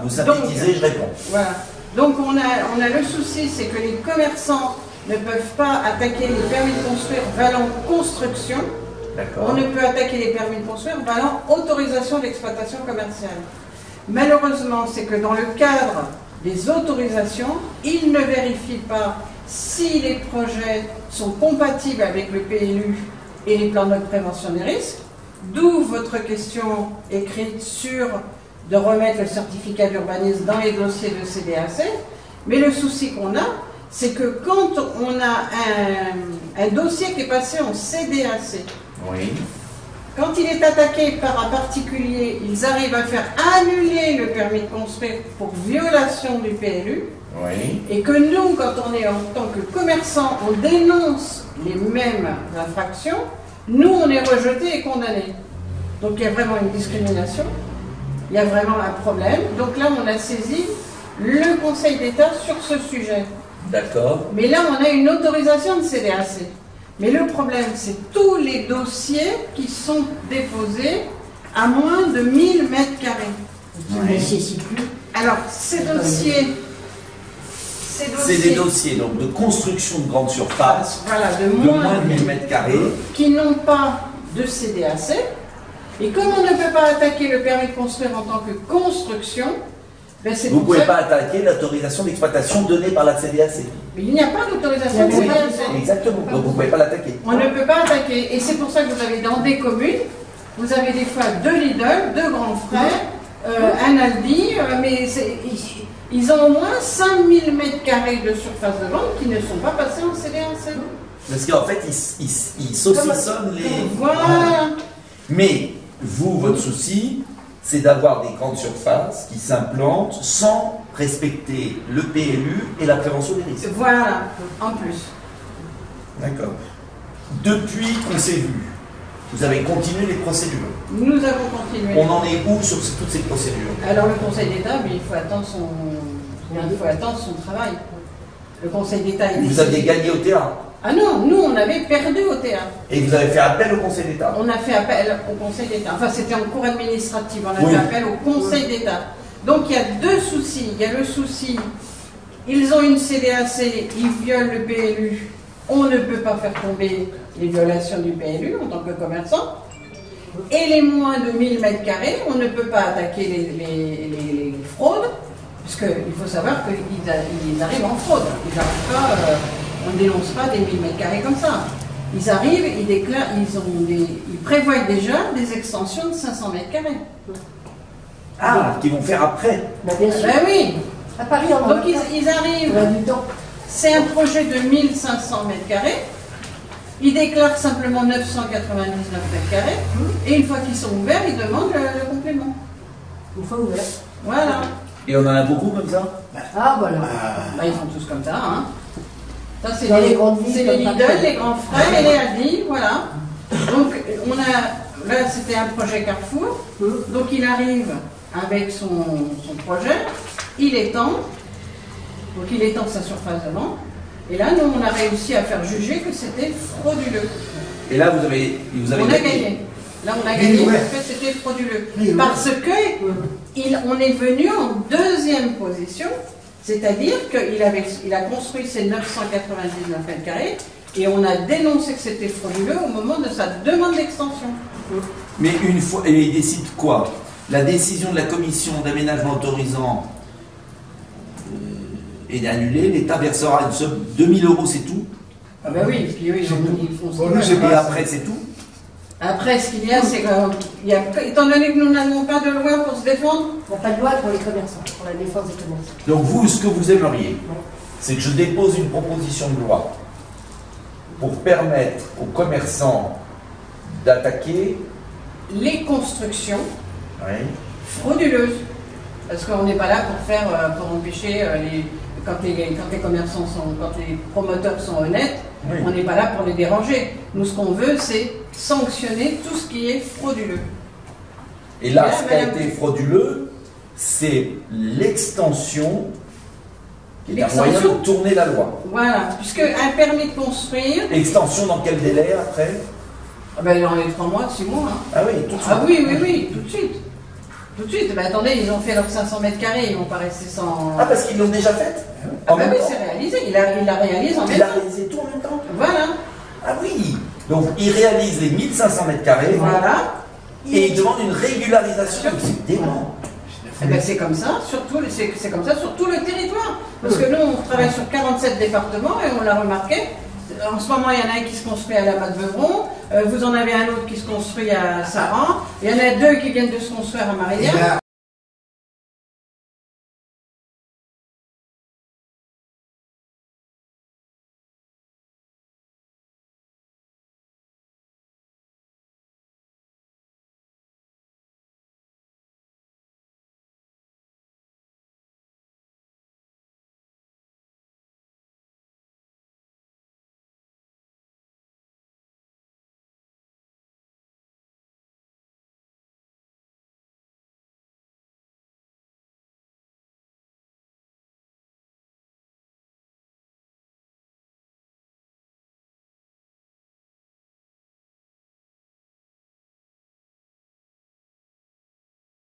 vous synthétisez, je réponds. Voilà. Donc on a le souci, c'est que les commerçants ne peuvent pas attaquer les permis de construire valant construction. On ne peut attaquer les permis de construire valant autorisation d'exploitation commerciale. Malheureusement, c'est que dans le cadre des autorisations, ils ne vérifient pas si les projets sont compatibles avec le PLU et les plans de prévention des risques, d'où votre question écrite sur de remettre le certificat d'urbanisme dans les dossiers de CDAC. Mais le souci qu'on a, c'est que quand on a un dossier qui est passé en CDAC, oui. Quand il est attaqué par un particulier, ils arrivent à faire annuler le permis de construire pour violation du PLU. Oui. Et que nous, quand on est en tant que commerçant, on dénonce les mêmes infractions, nous, on est rejeté et condamné. Donc il y a vraiment une discrimination, il y a vraiment un problème. Donc là, on a saisi le Conseil d'État sur ce sujet. D'accord. Mais là, on a une autorisation de CDAC. Mais le problème, c'est tous les dossiers qui sont déposés à moins de 1000 mètres carrés. Alors, ces dossiers... C'est des dossiers donc, de construction de grande surface, voilà, de moins de 1000 mètres carrés, qui n'ont pas de CDAC. Et comme on ne peut pas attaquer le permis de construire en tant que construction, ben vous ne pouvez pas attaquer l'autorisation d'exploitation donnée par la CDAC. Mais il n'y a pas d'autorisation de CDAC. Exactement, donc vous ne pouvez pas l'attaquer. On ne peut pas attaquer. Et c'est pour ça que vous avez dans des communes, vous avez des fois 2 Lidl, 2 grands frères, un Aldi, mais ils ont au moins 5000 mètres carrés de surface de vente qui ne sont pas passés en CDAC. Parce qu'en fait, ils saucissonnent les... Voilà. Mais vous, votre souci, c'est d'avoir des grandes surfaces qui s'implantent sans respecter le PLU et la prévention des risques. Voilà, en plus. D'accord. Depuis qu'on s'est vu, vous avez continué les procédures. Nous avons continué. On en est où sur toutes ces procédures? Alors le Conseil d'État, il faut attendre son travail. Le Conseil d'État... Vous aviez gagné au TA? Ah non, nous on avait perdu au TA. Et vous avez fait appel au Conseil d'État? On a fait appel au Conseil d'État. Enfin, c'était en cour administrative. On a fait appel au Conseil d'État. Donc, il y a 2 soucis. Il y a le souci, ils ont une CDAC, ils violent le PLU. On ne peut pas faire tomber les violations du PLU en tant que commerçant. Et les moins de 1000 mètres carrés, on ne peut pas attaquer les fraudes, puisqu'il faut savoir qu'ils arrivent en fraude. Ils n'arrivent pas... on ne dénonce pas des 1000 mètres carrés comme ça. Ils arrivent, ils déclarent, ils prévoient déjà des extensions de 500 mètres carrés. Ah, qu'ils vont faire après. Bien sûr. Ben oui. À Paris, donc ils arrivent. C'est un projet de 1500 mètres carrés. Ils déclarent simplement 999 mètres carrés. Et une fois qu'ils sont ouverts, ils demandent le complément. Une fois ouvert. Voilà. Et on en a beaucoup comme ça? Ah, voilà. Ils sont tous comme ça, hein. Ça, c'est les grandes villes, les Lidl, les grands frères et les Aldi, voilà. Donc, là, c'était un projet Carrefour. Donc, il arrive avec son projet, il étend. Donc, il étend sa surface de vente. Et là, nous, on a réussi à faire juger que c'était frauduleux. Et là, vous avez on a gagné. Là, on a gagné parce que c'était frauduleux. Parce que on est venu en 2e position. C'est-à-dire qu'il a construit ses 999 mètres carrés et on a dénoncé que c'était frauduleux au moment de sa demande d'extension. Mais une fois, et il décide quoi? La décision de la commission d'aménagement autorisant est annulée, l'État versera une somme de 2000 €, c'est tout? Ah ben oui, parce qu'ils font ça. Et après, c'est tout? Après, ce qu'il y a, c'est que, étant donné que nous n'avons pas de loi pour se défendre, il n'y a pas de loi pour les commerçants, pour la défense des commerçants. Donc vous, ce que vous aimeriez, c'est que je dépose une proposition de loi pour permettre aux commerçants d'attaquer les constructions frauduleuses. Parce qu'on n'est pas là pour empêcher quand les commerçants quand les promoteurs sont honnêtes, on n'est pas là pour les déranger. Nous, ce qu'on veut, c'est sanctionner tout ce qui est frauduleux. Et là, ce qui a été frauduleux, c'est l'extension qui est un moyen de tourner la loi. Voilà, puisque un permis de construire... Extension dans quel délai après? Ah ben, dans les 3 mois, 6 mois. Hein. Ah oui, tout de suite. Ah oui, tout de suite. tout de suite. Ben, attendez, ils ont fait leurs 500 mètres carrés, ils vont pas rester sans... Ah, parce qu'ils l'ont déjà fait Ah ben oui, c'est réalisé, il la réalise en même temps. Il a réalisé tout en même temps. Voilà. Ah oui. Donc, il réalise les 1500 mètres carrés. Voilà. Et il demande une régularisation. C'est dément. Eh ben, c'est comme ça, c'est comme ça sur tout le territoire. Parce que nous, on travaille sur 47 départements et on l'a remarqué. En ce moment, il y en a un qui se construit à la Mat-Beuvron, vous en avez un autre qui se construit à Saran, il y en a deux qui viennent de se construire à Marignane.